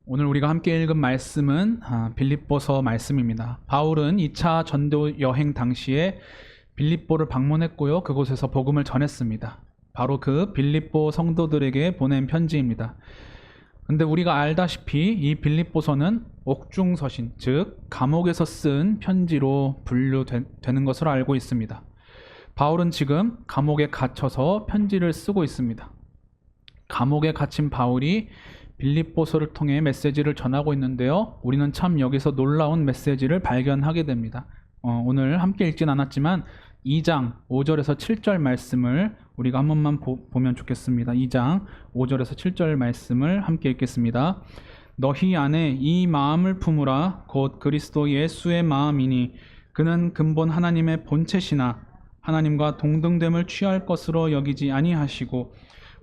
오늘 우리가 함께 읽은 말씀은 빌립보서 말씀입니다. 바울은 2차 전도 여행 당시에 빌립보를 방문했고요. 그곳에서 복음을 전했습니다. 바로 그 빌립보 성도들에게 보낸 편지입니다. 근데 우리가 알다시피 이 빌립보서는 옥중서신, 즉 감옥에서 쓴 편지로 분류되는 것으로 알고 있습니다. 바울은 지금 감옥에 갇혀서 편지를 쓰고 있습니다. 감옥에 갇힌 바울이 빌립보서를 통해 메시지를 전하고 있는데요. 우리는 참 여기서 놀라운 메시지를 발견하게 됩니다. 오늘 함께 읽진 않았지만 2장 5절에서 7절 말씀을 우리가 한 번만 보면 좋겠습니다. 2장 5절에서 7절 말씀을 함께 읽겠습니다. 너희 안에 이 마음을 품으라. 곧 그리스도 예수의 마음이니 그는 근본 하나님의 본체시나 하나님과 동등됨을 취할 것으로 여기지 아니하시고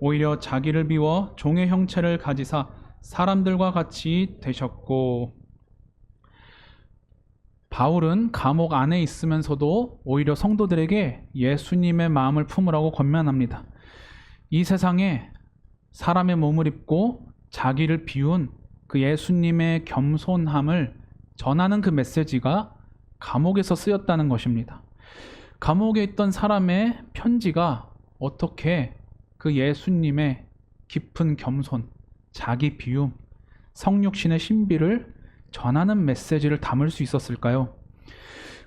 오히려 자기를 비워 종의 형체를 가지사 사람들과 같이 되셨고. 바울은 감옥 안에 있으면서도 오히려 성도들에게 예수님의 마음을 품으라고 권면합니다. 이 세상에 사람의 몸을 입고 자기를 비운 그 예수님의 겸손함을 전하는 그 메시지가 감옥에서 쓰였다는 것입니다. 감옥에 있던 사람의 편지가 어떻게 그 예수님의 깊은 겸손, 자기 비움, 성육신의 신비를 전하는 메시지를 담을 수 있었을까요?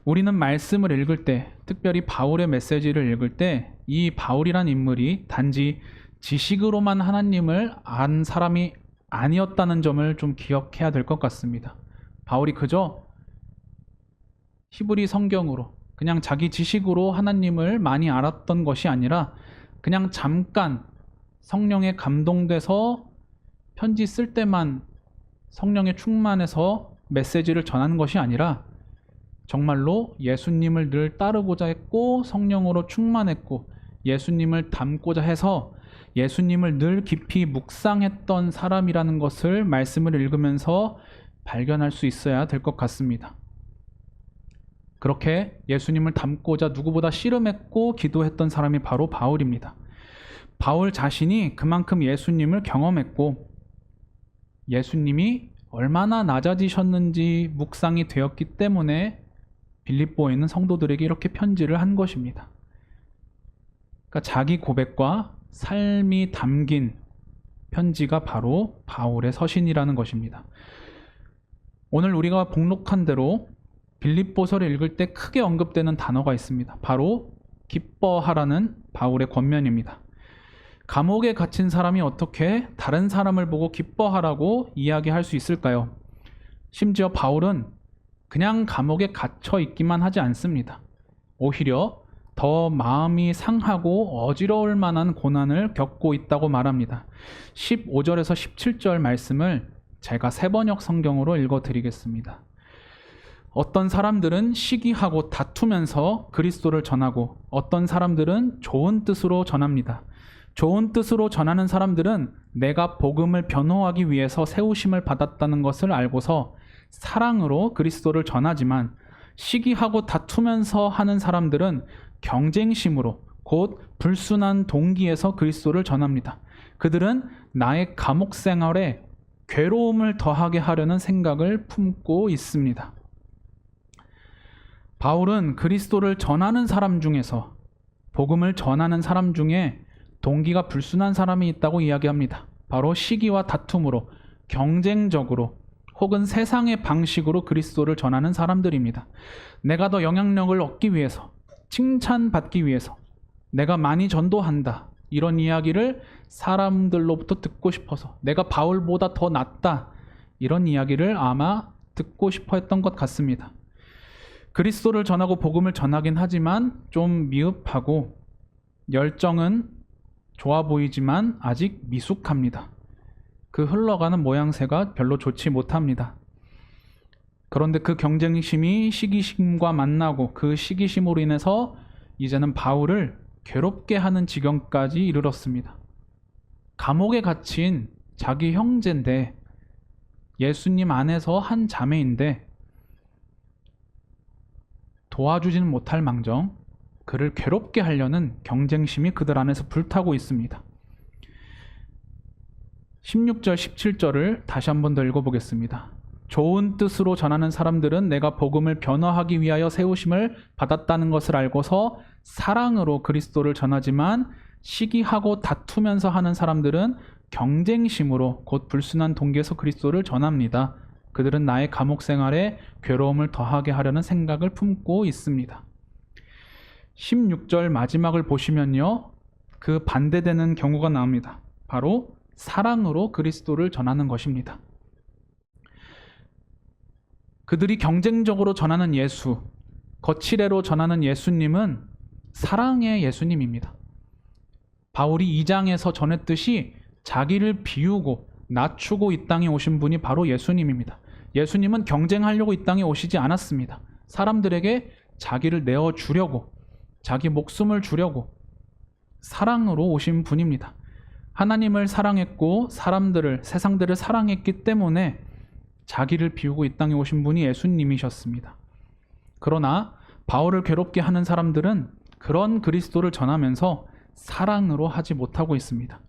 우리는 말씀을 읽을 때, 특별히 바울의 메시지를 읽을 때 이 바울이란 인물이 단지 지식으로만 하나님을 안 사람이 아니었다는 점을 좀 기억해야 될 것 같습니다. 바울이 그저 히브리 성경으로 그냥 자기 지식으로 하나님을 많이 알았던 것이 아니라 그냥 잠깐 성령에 감동돼서 편지 쓸 때만 성령에 충만해서 메시지를 전하는 것이 아니라 정말로 예수님을 늘 따르고자 했고 성령으로 충만했고 예수님을 닮고자 해서 예수님을 늘 깊이 묵상했던 사람이라는 것을 말씀을 읽으면서 발견할 수 있어야 될 것 같습니다. 그렇게 예수님을 닮고자 누구보다 씨름했고 기도했던 사람이 바로 바울입니다. 바울 자신이 그만큼 예수님을 경험했고 예수님이 얼마나 낮아지셨는지 묵상이 되었기 때문에 빌립보에 있는 성도들에게 이렇게 편지를 한 것입니다. 그러니까 자기 고백과 삶이 담긴 편지가 바로 바울의 서신이라는 것입니다. 오늘 우리가 복록한 대로 빌립보서를 읽을 때 크게 언급되는 단어가 있습니다. 바로 기뻐하라는 바울의 권면입니다. 감옥에 갇힌 사람이 어떻게 다른 사람을 보고 기뻐하라고 이야기할 수 있을까요? 심지어 바울은 그냥 감옥에 갇혀 있기만 하지 않습니다. 오히려 더 마음이 상하고 어지러울 만한 고난을 겪고 있다고 말합니다. 15절에서 17절 말씀을 제가 새번역 성경으로 읽어드리겠습니다. 어떤 사람들은 시기하고 다투면서 그리스도를 전하고 어떤 사람들은 좋은 뜻으로 전합니다. 좋은 뜻으로 전하는 사람들은 내가 복음을 변호하기 위해서 세우심을 받았다는 것을 알고서 사랑으로 그리스도를 전하지만 시기하고 다투면서 하는 사람들은 경쟁심으로 곧 불순한 동기에서 그리스도를 전합니다. 그들은 나의 감옥 생활에 괴로움을 더하게 하려는 생각을 품고 있습니다. 바울은 그리스도를 전하는 사람 중에서 복음을 전하는 사람 중에 동기가 불순한 사람이 있다고 이야기합니다. 바로 시기와 다툼으로 경쟁적으로 혹은 세상의 방식으로 그리스도를 전하는 사람들입니다. 내가 더 영향력을 얻기 위해서, 칭찬받기 위해서 내가 많이 전도한다, 이런 이야기를 사람들로부터 듣고 싶어서 내가 바울보다 더 낫다, 이런 이야기를 아마 듣고 싶어 했던 것 같습니다. 그리스도를 전하고 복음을 전하긴 하지만 좀 미흡하고 열정은 좋아 보이지만 아직 미숙합니다. 그 흘러가는 모양새가 별로 좋지 못합니다. 그런데 그 경쟁심이 시기심과 만나고 그 시기심으로 인해서 이제는 바울을 괴롭게 하는 지경까지 이르렀습니다. 감옥에 갇힌 자기 형제인데 예수님 안에서 한 자매인데 도와주지는 못할 망정 그를 괴롭게 하려는 경쟁심이 그들 안에서 불타고 있습니다. 16절, 17절을 다시 한 번 더 읽어보겠습니다. 좋은 뜻으로 전하는 사람들은 내가 복음을 변화하기 위하여 세우심을 받았다는 것을 알고서 사랑으로 그리스도를 전하지만 시기하고 다투면서 하는 사람들은 경쟁심으로 곧 불순한 동기에서 그리스도를 전합니다. 그들은 나의 감옥 생활에 괴로움을 더하게 하려는 생각을 품고 있습니다. 16절 마지막을 보시면요, 그 반대되는 경우가 나옵니다. 바로 사랑으로 그리스도를 전하는 것입니다. 그들이 경쟁적으로 전하는 예수, 거칠애로 전하는 예수님은 사랑의 예수님입니다. 바울이 2장에서 전했듯이 자기를 비우고 낮추고 이 땅에 오신 분이 바로 예수님입니다. 예수님은 경쟁하려고 이 땅에 오시지 않았습니다. 사람들에게 자기를 내어주려고, 자기 목숨을 주려고 사랑으로 오신 분입니다. 하나님을 사랑했고 사람들을, 세상들을 사랑했기 때문에 자기를 비우고 이 땅에 오신 분이 예수님이셨습니다. 그러나 바울을 괴롭게 하는 사람들은 그런 그리스도를 전하면서 사랑으로 하지 못하고 있습니다.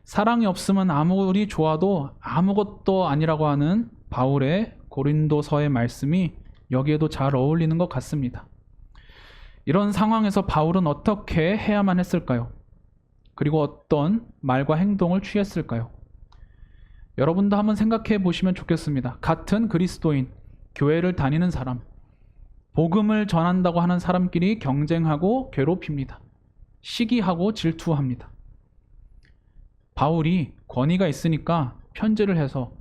사랑이 없으면 아무리 좋아도 아무것도 아니라고 하는 바울의 고린도서의 말씀이 여기에도 잘 어울리는 것 같습니다. 이런 상황에서 바울은 어떻게 해야만 했을까요? 그리고 어떤 말과 행동을 취했을까요? 여러분도 한번 생각해 보시면 좋겠습니다. 같은 그리스도인, 교회를 다니는 사람, 복음을 전한다고 하는 사람끼리 경쟁하고 괴롭힙니다. 시기하고 질투합니다. 바울이 권위가 있으니까 편지를 해서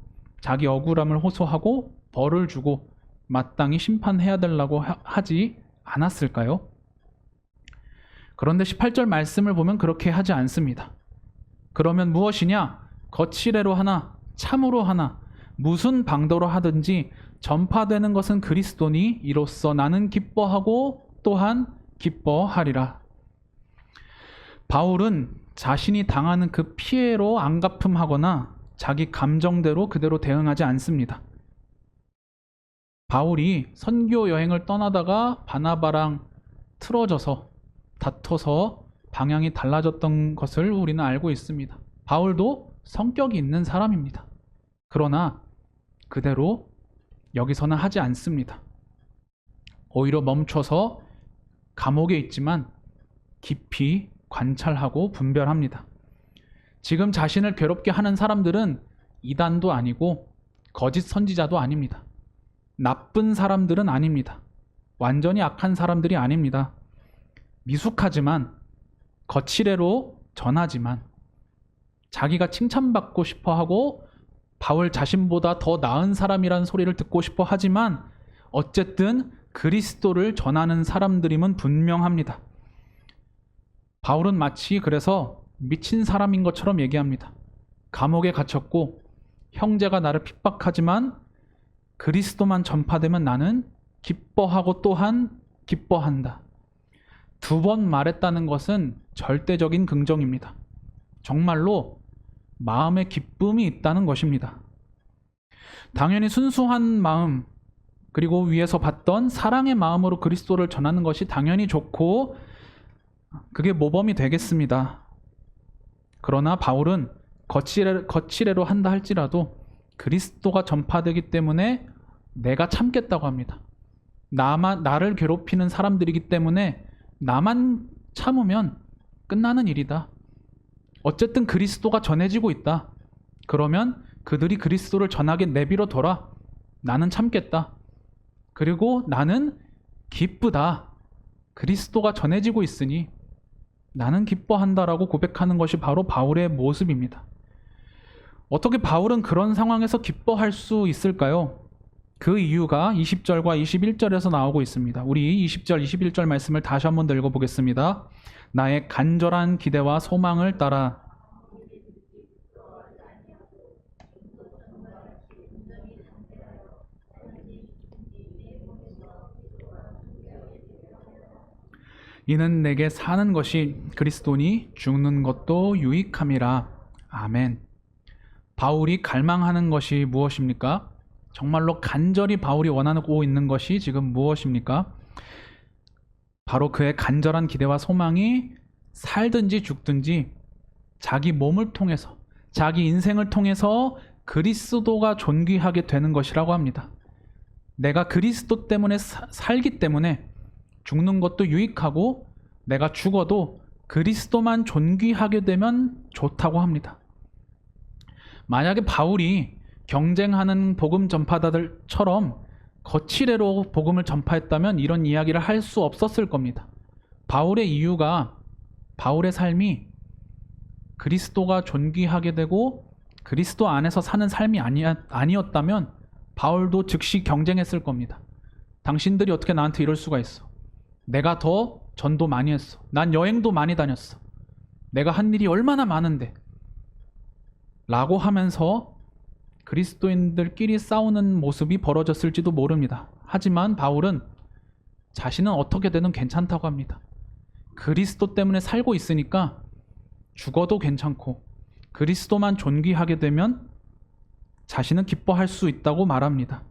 자기 억울함을 호소하고 벌을 주고 마땅히 심판해야 되려고 하지 않았을까요? 그런데 18절 말씀을 보면 그렇게 하지 않습니다. 그러면 무엇이냐? 거칠애로 하나, 참으로 하나, 무슨 방도로 하든지 전파되는 것은 그리스도니 이로써 나는 기뻐하고 또한 기뻐하리라. 바울은 자신이 당하는 그 피해로 안갚음하거나 자기 감정대로 그대로 대응하지 않습니다. 바울이 선교 여행을 떠나다가 바나바랑 틀어져서 다퉈서 방향이 달라졌던 것을 우리는 알고 있습니다. 바울도 성격이 있는 사람입니다. 그러나 그대로 여기서는 하지 않습니다. 오히려 멈춰서 감옥에 있지만 깊이 관찰하고 분별합니다. 지금 자신을 괴롭게 하는 사람들은 이단도 아니고 거짓 선지자도 아닙니다. 나쁜 사람들은 아닙니다. 완전히 악한 사람들이 아닙니다. 미숙하지만 거칠애로 전하지만 자기가 칭찬받고 싶어하고 바울 자신보다 더 나은 사람이라는 소리를 듣고 싶어 하지만 어쨌든 그리스도를 전하는 사람들임은 분명합니다. 바울은 마치 그래서 미친 사람인 것처럼 얘기합니다. 감옥에 갇혔고 형제가 나를 핍박하지만 그리스도만 전파되면 나는 기뻐하고 또한 기뻐한다. 2번 말했다는 것은 절대적인 긍정입니다. 정말로 마음에 기쁨이 있다는 것입니다. 당연히 순수한 마음, 그리고 위에서 봤던 사랑의 마음으로 그리스도를 전하는 것이 당연히 좋고 그게 모범이 되겠습니다. 그러나 바울은 거칠애로 한다 할지라도 그리스도가 전파되기 때문에 내가 참겠다고 합니다. 나를 괴롭히는 사람들이기 때문에 나만 참으면 끝나는 일이다. 어쨌든 그리스도가 전해지고 있다. 그러면 그들이 그리스도를 전하게 내비려둬라. 나는 참겠다. 그리고 나는 기쁘다. 그리스도가 전해지고 있으니 나는 기뻐한다라고 고백하는 것이 바로 바울의 모습입니다. 어떻게 바울은 그런 상황에서 기뻐할 수 있을까요? 그 이유가 20절과 21절에서 나오고 있습니다. 우리 20절, 21절 말씀을 다시 한 번 더 읽어보겠습니다. 나의 간절한 기대와 소망을 따라 이는 내게 사는 것이 그리스도니 죽는 것도 유익함이라. 아멘. 바울이 갈망하는 것이 무엇입니까? 정말로 간절히 바울이 원하고 있는 것이 지금 무엇입니까? 바로 그의 간절한 기대와 소망이 살든지 죽든지 자기 몸을 통해서 자기 인생을 통해서 그리스도가 존귀하게 되는 것이라고 합니다. 내가 그리스도 때문에 살기 때문에 죽는 것도 유익하고 내가 죽어도 그리스도만 존귀하게 되면 좋다고 합니다. 만약에 바울이 경쟁하는 복음 전파자들처럼 거칠애로 복음을 전파했다면 이런 이야기를 할 수 없었을 겁니다. 바울의 이유가 바울의 삶이 그리스도가 존귀하게 되고 그리스도 안에서 사는 삶이 아니었다면 바울도 즉시 경쟁했을 겁니다. 당신들이 어떻게 나한테 이럴 수가 있어? 내가 더 전도 많이 했어. 난 여행도 많이 다녔어. 내가 한 일이 얼마나 많은데. 라고 하면서 그리스도인들끼리 싸우는 모습이 벌어졌을지도 모릅니다. 하지만 바울은 자신은 어떻게 되든 괜찮다고 합니다. 그리스도 때문에 살고 있으니까 죽어도 괜찮고 그리스도만 존귀하게 되면 자신은 기뻐할 수 있다고 말합니다.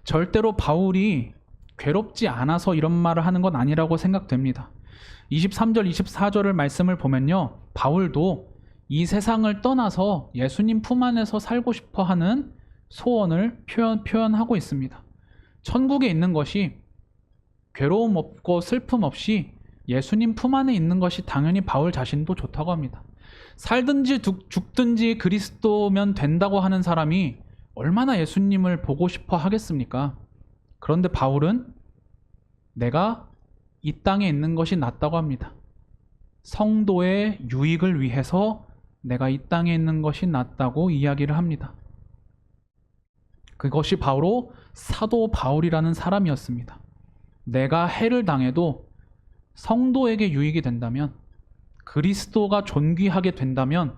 절대로 바울이 괴롭지 않아서 이런 말을 하는 건 아니라고 생각됩니다. 23절, 24절을 말씀을 보면요. 바울도 이 세상을 떠나서 예수님 품 안에서 살고 싶어 하는 소원을 표현하고 있습니다. 천국에 있는 것이 괴로움 없고 슬픔 없이 예수님 품 안에 있는 것이 당연히 바울 자신도 좋다고 합니다. 살든지 죽든지 그리스도면 된다고 하는 사람이 얼마나 예수님을 보고 싶어 하겠습니까? 그런데 바울은 내가 이 땅에 있는 것이 낫다고 합니다. 성도의 유익을 위해서 내가 이 땅에 있는 것이 낫다고 이야기를 합니다. 그것이 바로 사도 바울이라는 사람이었습니다. 내가 해를 당해도 성도에게 유익이 된다면, 그리스도가 존귀하게 된다면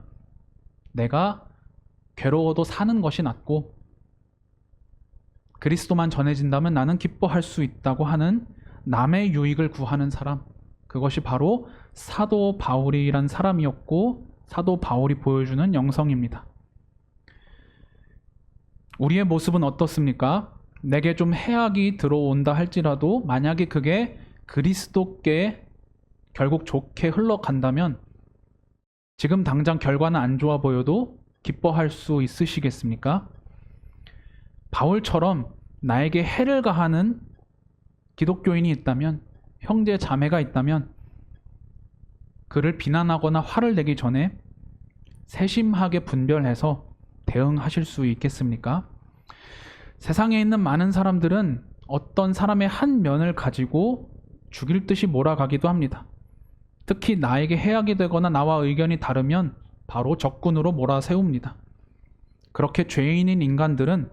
내가 괴로워도 사는 것이 낫고 그리스도만 전해진다면 나는 기뻐할 수 있다고 하는 남의 유익을 구하는 사람, 그것이 바로 사도 바울이란 사람이었고 사도 바울이 보여주는 영성입니다. 우리의 모습은 어떻습니까? 내게 좀 해악이 들어온다 할지라도 만약에 그게 그리스도께 결국 좋게 흘러간다면 지금 당장 결과는 안 좋아 보여도 기뻐할 수 있으시겠습니까? 바울처럼 나에게 해를 가하는 기독교인이 있다면, 형제 자매가 있다면 그를 비난하거나 화를 내기 전에 세심하게 분별해서 대응하실 수 있겠습니까? 세상에 있는 많은 사람들은 어떤 사람의 한 면을 가지고 죽일 듯이 몰아가기도 합니다. 특히 나에게 해악이 되거나 나와 의견이 다르면 바로 적군으로 몰아세웁니다. 그렇게 죄인인 인간들은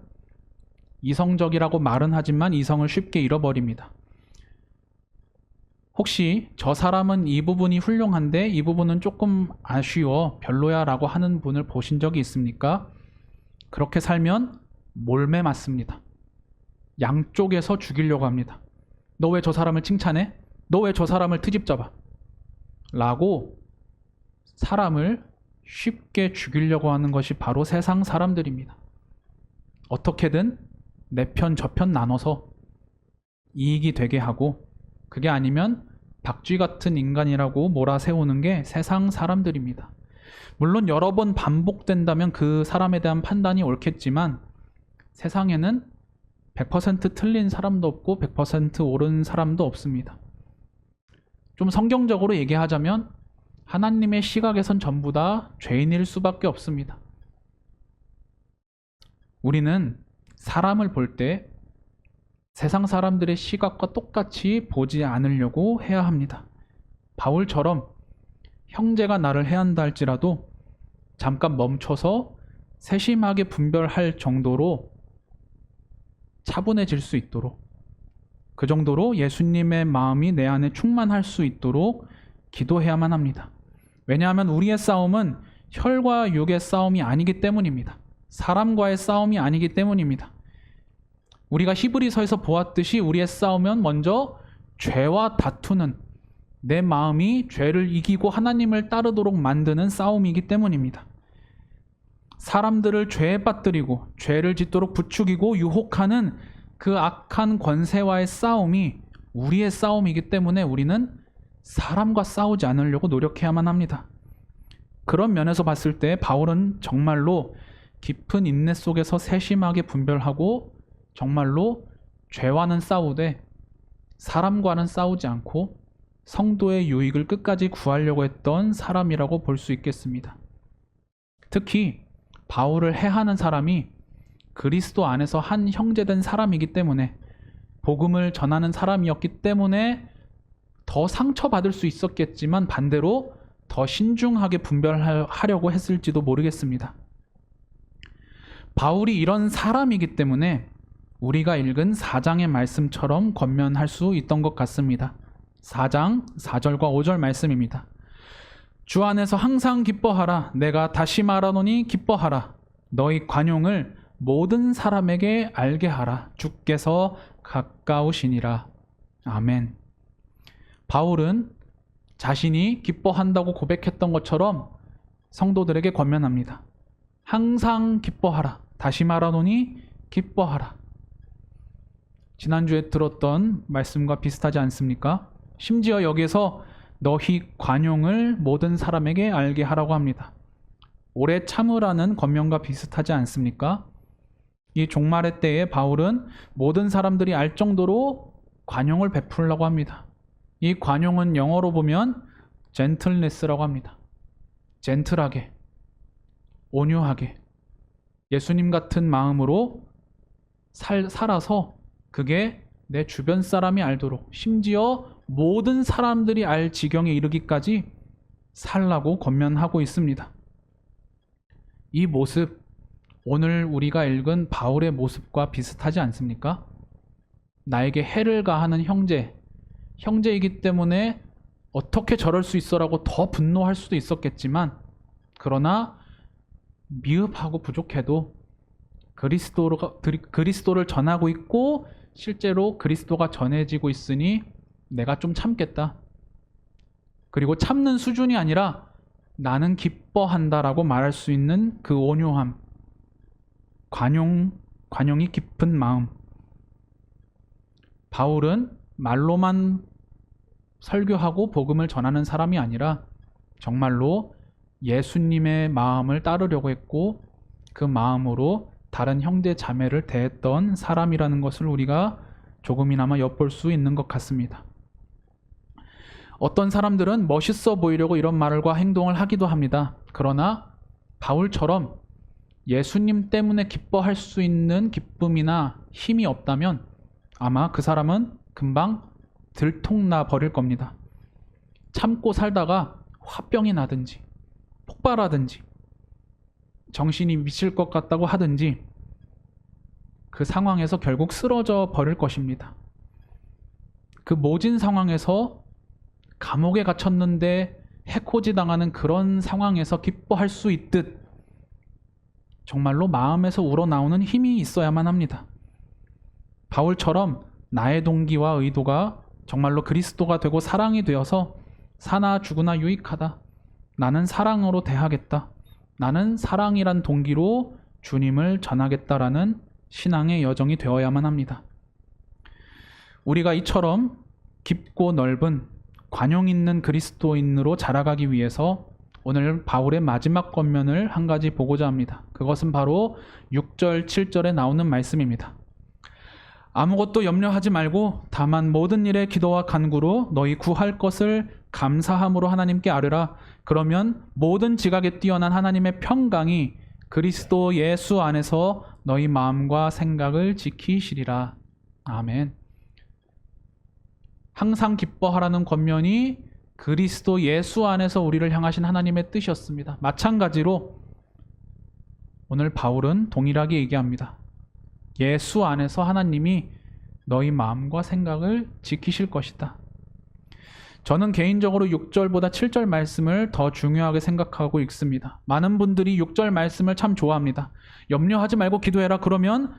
이성적이라고 말은 하지만 이성을 쉽게 잃어버립니다. 혹시 저 사람은 이 부분이 훌륭한데 이 부분은 조금 아쉬워, 별로야 라고 하는 분을 보신 적이 있습니까? 그렇게 살면 몰매 맞습니다. 양쪽에서 죽이려고 합니다. 너 왜 저 사람을 칭찬해? 너 왜 저 사람을 트집잡아? 라고 사람을 쉽게 죽이려고 하는 것이 바로 세상 사람들입니다. 어떻게든 내 편 저 편 나눠서 이익이 되게 하고, 그게 아니면 박쥐 같은 인간이라고 몰아세우는 게 세상 사람들입니다. 물론 여러 번 반복된다면 그 사람에 대한 판단이 옳겠지만 세상에는 100% 틀린 사람도 없고 100% 옳은 사람도 없습니다. 좀 성경적으로 얘기하자면 하나님의 시각에선 전부 다 죄인일 수밖에 없습니다. 우리는 사람을 볼 때 세상 사람들의 시각과 똑같이 보지 않으려고 해야 합니다. 바울처럼 형제가 나를 해한다 할지라도 잠깐 멈춰서 세심하게 분별할 정도로 차분해질 수 있도록, 그 정도로 예수님의 마음이 내 안에 충만할 수 있도록 기도해야만 합니다. 왜냐하면 우리의 싸움은 혈과 육의 싸움이 아니기 때문입니다. 사람과의 싸움이 아니기 때문입니다. 우리가 히브리서에서 보았듯이 우리의 싸움은 먼저 죄와 다투는, 내 마음이 죄를 이기고 하나님을 따르도록 만드는 싸움이기 때문입니다. 사람들을 죄에 빠뜨리고 죄를 짓도록 부추기고 유혹하는 그 악한 권세와의 싸움이 우리의 싸움이기 때문에 우리는 사람과 싸우지 않으려고 노력해야만 합니다. 그런 면에서 봤을 때 바울은 정말로 깊은 인내 속에서 세심하게 분별하고 정말로 죄와는 싸우되 사람과는 싸우지 않고 성도의 유익을 끝까지 구하려고 했던 사람이라고 볼 수 있겠습니다. 특히 바울을 해하는 사람이 그리스도 안에서 한 형제된 사람이기 때문에 복음을 전하는 사람이었기 때문에 더 상처받을 수 있었겠지만 반대로 더 신중하게 분별하려고 했을지도 모르겠습니다. 바울이 이런 사람이기 때문에 우리가 읽은 4장의 말씀처럼 권면할 수 있던 것 같습니다. 4장 4절과 5절 말씀입니다. 주 안에서 항상 기뻐하라. 내가 다시 말하노니 기뻐하라. 너희 관용을 모든 사람에게 알게 하라. 주께서 가까우시니라. 아멘. 바울은 자신이 기뻐한다고 고백했던 것처럼 성도들에게 권면합니다. 항상 기뻐하라. 다시 말하노니 기뻐하라. 지난주에 들었던 말씀과 비슷하지 않습니까? 심지어 여기에서 너희 관용을 모든 사람에게 알게 하라고 합니다. 오래 참으라는 권면과 비슷하지 않습니까? 이 종말의 때에 바울은 모든 사람들이 알 정도로 관용을 베풀려고 합니다. 이 관용은 영어로 보면 젠틀네스라고 합니다. 젠틀하게, 온유하게, 예수님 같은 마음으로 살아서 그게 내 주변 사람이 알도록, 심지어 모든 사람들이 알 지경에 이르기까지 살라고 권면하고 있습니다. 이 모습, 오늘 우리가 읽은 바울의 모습과 비슷하지 않습니까? 나에게 해를 가하는 형제이기 때문에 어떻게 저럴 수 있어라고 더 분노할 수도 있었겠지만, 그러나 미흡하고 부족해도 그리스도를 전하고 있고 실제로 그리스도가 전해지고 있으니 내가 좀 참겠다. 그리고 참는 수준이 아니라 나는 기뻐한다라고 말할 수 있는 그 온유함, 관용이 깊은 마음. 바울은 말로만 설교하고 복음을 전하는 사람이 아니라 정말로 예수님의 마음을 따르려고 했고 그 마음으로 다른 형제 자매를 대했던 사람이라는 것을 우리가 조금이나마 엿볼 수 있는 것 같습니다. 어떤 사람들은 멋있어 보이려고 이런 말과 행동을 하기도 합니다. 그러나 바울처럼 예수님 때문에 기뻐할 수 있는 기쁨이나 힘이 없다면 아마 그 사람은 금방 들통나 버릴 겁니다. 참고 살다가 화병이 나든지 폭발하든지 정신이 미칠 것 같다고 하든지 그 상황에서 결국 쓰러져 버릴 것입니다. 그 모진 상황에서 감옥에 갇혔는데 해코지 당하는 그런 상황에서 기뻐할 수 있듯 정말로 마음에서 우러나오는 힘이 있어야만 합니다. 바울처럼 나의 동기와 의도가 정말로 그리스도가 되고 사랑이 되어서 사나 죽으나 유익하다. 나는 사랑으로 대하겠다. 나는 사랑이란 동기로 주님을 전하겠다라는 신앙의 여정이 되어야만 합니다. 우리가 이처럼 깊고 넓은 관용 있는 그리스도인으로 자라가기 위해서 오늘 바울의 마지막 권면을 한 가지 보고자 합니다. 그것은 바로 6절, 7절에 나오는 말씀입니다. 아무것도 염려하지 말고 다만 모든 일에 기도와 간구로 너희 구할 것을 감사함으로 하나님께 아뢰라. 그러면 모든 지각에 뛰어난 하나님의 평강이 그리스도 예수 안에서 너희 마음과 생각을 지키시리라. 아멘. 항상 기뻐하라는 권면이 그리스도 예수 안에서 우리를 향하신 하나님의 뜻이었습니다. 마찬가지로 오늘 바울은 동일하게 얘기합니다. 예수 안에서 하나님이 너희 마음과 생각을 지키실 것이다. 저는 개인적으로 6절보다 7절 말씀을 더 중요하게 생각하고 읽습니다. 많은 분들이 6절 말씀을 참 좋아합니다. 염려하지 말고 기도해라. 그러면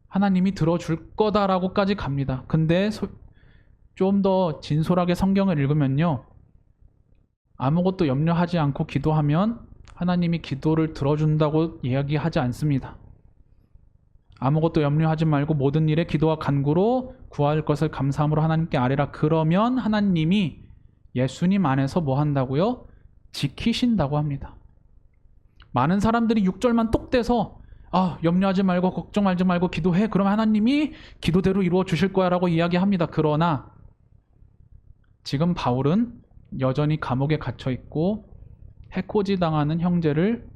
하나님이 들어줄 거다라고까지 갑니다. 근데 좀 더 진솔하게 성경을 읽으면요, 아무것도 염려하지 않고 기도하면 하나님이 기도를 들어준다고 이야기하지 않습니다. 아무것도 염려하지 말고 모든 일에 기도와 간구로 구할 것을 감사함으로 하나님께 아뢰라. 그러면 하나님이 예수님 안에서 뭐 한다고요? 지키신다고 합니다. 많은 사람들이 6절만 똑 떼서 염려하지 말고 걱정하지 말고 기도해. 그럼 하나님이 기도대로 이루어 주실 거야 라고 이야기합니다. 그러나 지금 바울은 여전히 감옥에 갇혀 있고 해코지 당하는 형제를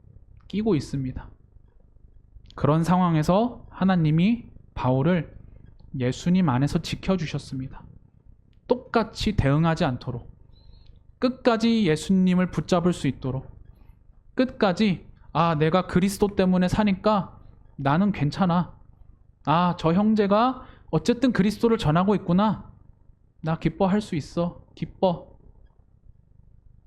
끼고 있습니다. 그런 상황에서 하나님이 바울을 예수님 안에서 지켜주셨습니다. 똑같이 대응하지 않도록, 끝까지 예수님을 붙잡을 수 있도록, 끝까지 내가 그리스도 때문에 사니까 나는 괜찮아. 저 형제가 어쨌든 그리스도를 전하고 있구나. 나 기뻐할 수 있어. 기뻐.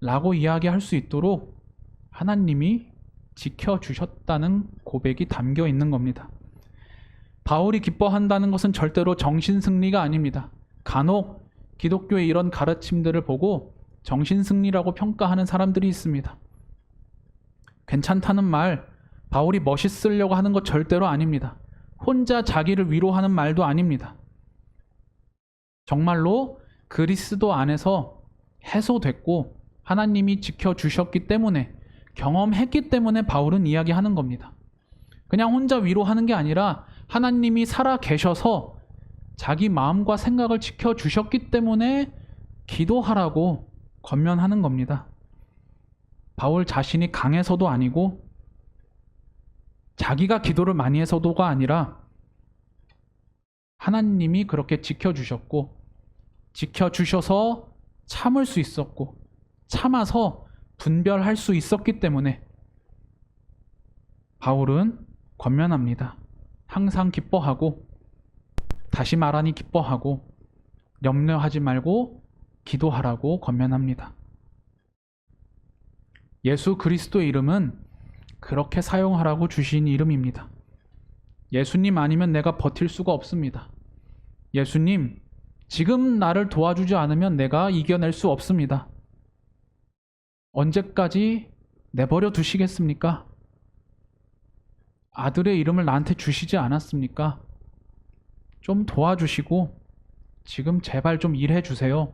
라고 이야기할 수 있도록 하나님이 지켜주셨다는 고백이 담겨 있는 겁니다. 바울이 기뻐한다는 것은 절대로 정신승리가 아닙니다. 간혹 기독교의 이런 가르침들을 보고 정신승리라고 평가하는 사람들이 있습니다. 괜찮다는 말, 바울이 멋있으려고 하는 것 절대로 아닙니다. 혼자 자기를 위로하는 말도 아닙니다. 정말로 그리스도 안에서 해소됐고 하나님이 지켜주셨기 때문에, 경험했기 때문에 바울은 이야기하는 겁니다. 그냥 혼자 위로하는 게 아니라 하나님이 살아 계셔서 자기 마음과 생각을 지켜주셨기 때문에 기도하라고 권면하는 겁니다. 바울 자신이 강해서도 아니고 자기가 기도를 많이 해서도가 아니라 하나님이 그렇게 지켜주셨고, 지켜주셔서 참을 수 있었고, 참아서 분별할 수 있었기 때문에 바울은 권면합니다. 항상 기뻐하고, 다시 말하니 기뻐하고, 염려하지 말고 기도하라고 권면합니다. 예수 그리스도의 이름은 그렇게 사용하라고 주신 이름입니다. 예수님 아니면 내가 버틸 수가 없습니다. 예수님, 지금 나를 도와주지 않으면 내가 이겨낼 수 없습니다. 언제까지 내버려 두시겠습니까? 아들의 이름을 나한테 주시지 않았습니까? 좀 도와주시고 지금 제발 좀 일해 주세요.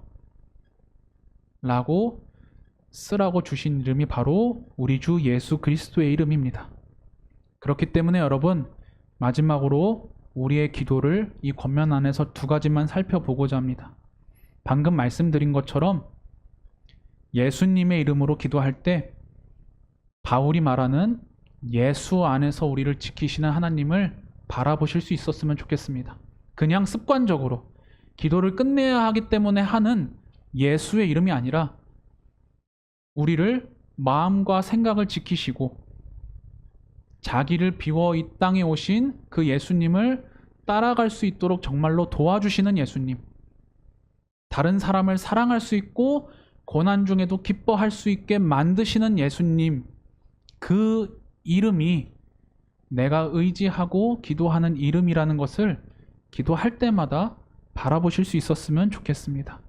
라고 쓰라고 주신 이름이 바로 우리 주 예수 그리스도의 이름입니다. 그렇기 때문에 여러분, 마지막으로 우리의 기도를 이 권면 안에서 두 가지만 살펴보고자 합니다. 방금 말씀드린 것처럼 예수님의 이름으로 기도할 때 바울이 말하는 예수 안에서 우리를 지키시는 하나님을 바라보실 수 있었으면 좋겠습니다. 그냥 습관적으로 기도를 끝내야 하기 때문에 하는 예수의 이름이 아니라 우리를 마음과 생각을 지키시고 자기를 비워 이 땅에 오신 그 예수님을 따라갈 수 있도록 정말로 도와주시는 예수님, 다른 사람을 사랑할 수 있고 고난 중에도 기뻐할 수 있게 만드시는 예수님, 그 이름이 내가 의지하고 기도하는 이름이라는 것을 기도할 때마다 바라보실 수 있었으면 좋겠습니다.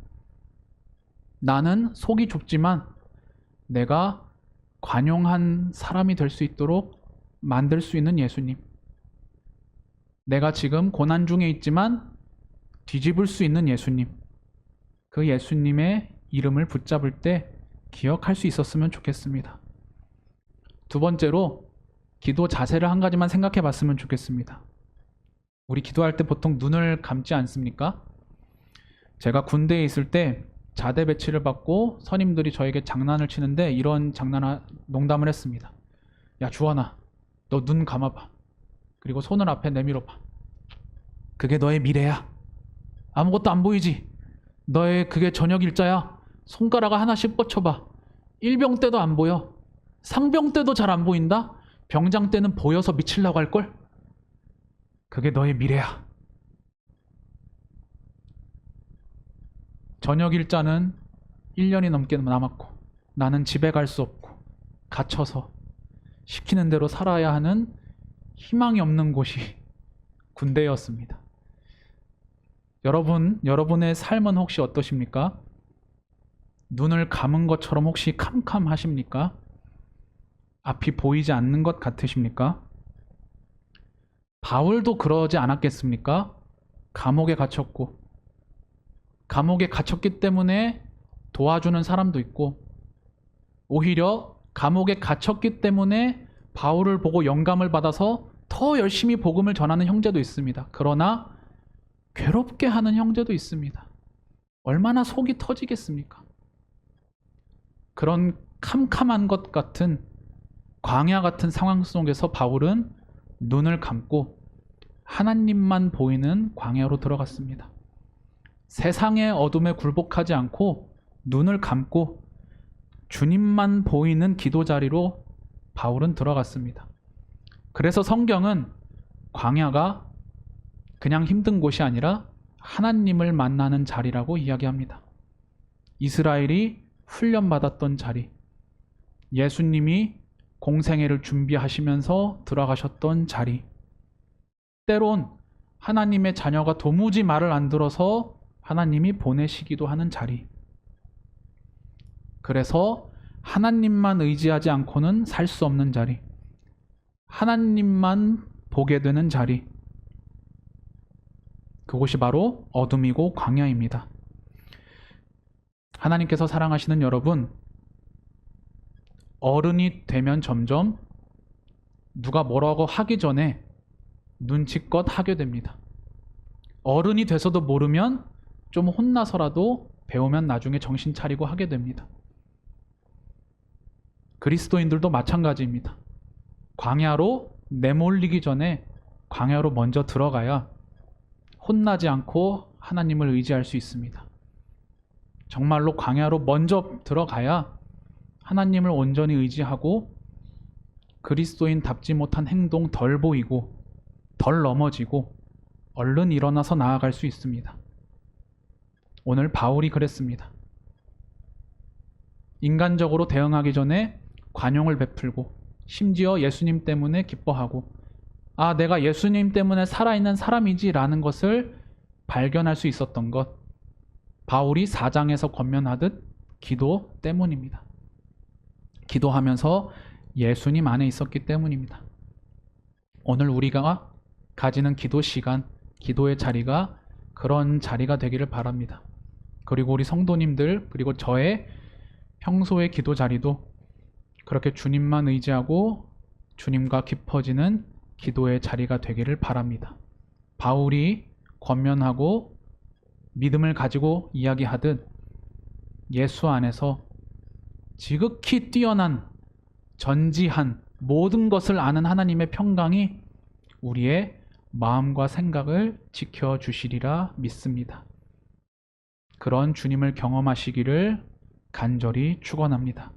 나는 속이 좁지만 내가 관용한 사람이 될 수 있도록 만들 수 있는 예수님, 내가 지금 고난 중에 있지만 뒤집을 수 있는 예수님, 그 예수님의 이름을 붙잡을 때 기억할 수 있었으면 좋겠습니다. 두 번째로 기도 자세를 한 가지만 생각해 봤으면 좋겠습니다. 우리 기도할 때 보통 눈을 감지 않습니까? 제가 군대에 있을 때 자대 배치를 받고 선임들이 저에게 장난을 치는데 이런 농담을 했습니다. 야 주원아, 너 눈 감아봐. 그리고 손을 앞에 내밀어봐. 그게 너의 미래야. 아무것도 안 보이지? 너의 그게 저녁 일자야. 손가락을 하나씩 뻗쳐봐. 일병 때도 안 보여. 상병 때도 잘 안 보인다. 병장 때는 보여서 미치려고 할걸? 그게 너의 미래야. 저녁 일자는 1년이 넘게 남았고 나는 집에 갈 수 없고 갇혀서 시키는 대로 살아야 하는 희망이 없는 곳이 군대였습니다. 여러분의 삶은 혹시 어떠십니까? 눈을 감은 것처럼 혹시 캄캄하십니까? 앞이 보이지 않는 것 같으십니까? 바울도 그러지 않았겠습니까? 감옥에 갇혔고, 감옥에 갇혔기 때문에 도와주는 사람도 있고, 오히려 감옥에 갇혔기 때문에 바울을 보고 영감을 받아서 더 열심히 복음을 전하는 형제도 있습니다. 그러나 괴롭게 하는 형제도 있습니다. 얼마나 속이 터지겠습니까? 그런 캄캄한 것 같은 광야 같은 상황 속에서 바울은 눈을 감고 하나님만 보이는 광야로 들어갔습니다. 세상의 어둠에 굴복하지 않고 눈을 감고 주님만 보이는 기도 자리로 바울은 들어갔습니다. 그래서 성경은 광야가 그냥 힘든 곳이 아니라 하나님을 만나는 자리라고 이야기합니다. 이스라엘이 훈련받았던 자리, 예수님이 공생애를 준비하시면서 들어가셨던 자리, 때론 하나님의 자녀가 도무지 말을 안 들어서 하나님이 보내시기도 하는 자리. 그래서 하나님만 의지하지 않고는 살 수 없는 자리, 하나님만 보게 되는 자리, 그곳이 바로 어둠이고 광야입니다. 하나님께서 사랑하시는 여러분, 어른이 되면 점점 누가 뭐라고 하기 전에 눈치껏 하게 됩니다. 어른이 돼서도 모르면 좀 혼나서라도 배우면 나중에 정신 차리고 하게 됩니다. 그리스도인들도 마찬가지입니다. 광야로 내몰리기 전에 광야로 먼저 들어가야 혼나지 않고 하나님을 의지할 수 있습니다. 정말로 광야로 먼저 들어가야 하나님을 온전히 의지하고 그리스도인답지 못한 행동 덜 보이고 덜 넘어지고 얼른 일어나서 나아갈 수 있습니다. 오늘 바울이 그랬습니다. 인간적으로 대응하기 전에 관용을 베풀고 심지어 예수님 때문에 기뻐하고 내가 예수님 때문에 살아있는 사람이지 라는 것을 발견할 수 있었던 것, 바울이 4장에서 권면하듯 기도 때문입니다. 기도하면서 예수님 안에 있었기 때문입니다. 오늘 우리가 가지는 기도 시간, 기도의 자리가 그런 자리가 되기를 바랍니다. 그리고 우리 성도님들, 그리고 저의 평소의 기도 자리도 그렇게 주님만 의지하고 주님과 깊어지는 기도의 자리가 되기를 바랍니다. 바울이 권면하고 믿음을 가지고 이야기하듯 예수 안에서 지극히 뛰어난 전지한 모든 것을 아는 하나님의 평강이 우리의 마음과 생각을 지켜주시리라 믿습니다. 그런 주님을 경험하시기를 간절히 축원합니다.